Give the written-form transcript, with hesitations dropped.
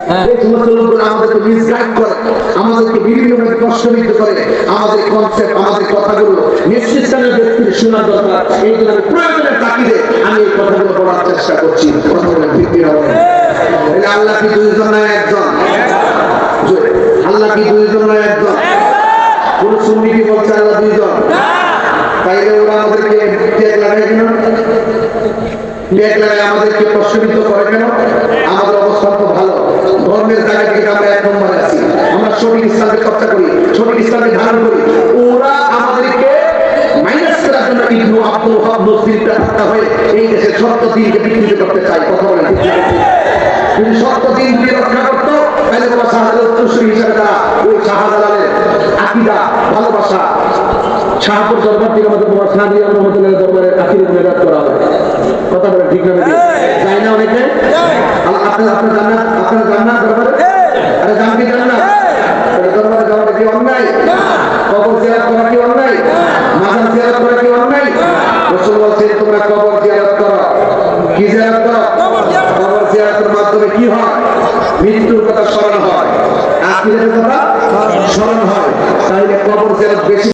এই সমস্ত লোকগুলো আমাদেরকে মিসগাইড করে, আমাদেরকে বিভিন্নভাবে প্রশ্নবিদ্ধ করে, আমাদের কনসেপ্ট, আমাদের কথাগুলো নিশ্চিতকালের ব্যক্তির শোনা দরকার। এই জন্য প্রয়োজনের তাগিদে আমি এই কথাগুলো বলার চেষ্টা করছি। কথা বলেন ঠিক কিনা বলেন? আল্লাহ কি দুইজন না একজন? আল্লাহ কি দুইজন না একজন? কোন সুন্নি কি বলছে আল্লাহ দুইজন? তাইলে ওরা আমাদেরকে ট্যাগ লাগায় কেন? ট্যাগ লাগায় আমাদেরকে প্রশ্নবিদ্ধ করে কেন? আমাদের অবস্থান তো ভালো, ধর্মের জায়গা থেকে আমরা এক নম্বরে আছি, আমরা সঠিক ইসলামের চর্চা করি, সঠিক ইসলামের ধারণ করি। ওরা আমাদেরকে মাইনাস করার জন্য ইবনু আব্দুল ওয়াহাব নজরুলটা হত্যা হয়ে এই দেশের সত্য দিনকে বিকৃত করতে চায়। কথা বলেন ঠিক না? যদি সত্য দিন দিয়ে রক্ষা করতো তাহলে বাবা শাহজালাল উত্তরসূরি হিসাবে তারা ওই শাহজালালের আকীদা, ভালোবাসা, শাহপুর দরবার থেকে আমাদের বাবা সাদিয়া রহমাতুল্লাহ দরবারের আখিরে মেরাজ করা হবে। কথা বলেন ঠিক না? যায় না অনেকে? আপনার জান্নাত দরবারে? আরে জানবি জান্নাত? দরবারে যাওয়াটা কি অন্যায়? কবর জিয়ারত করা কি অন্যায়? মাজার জিয়ারত করা কি অন্যায়? রাসূল বলেছেন তোমরা কবর জিয়ারত করো। কি জিয়ারত করো? কবর জিয়ারতের মাধ্যমে কি হয়? মৃত্যুর কথা স্মরণ হয়, আখিরাতের কথা স্মরণ হয়। তাহলে কবর জিয়ারত বেশি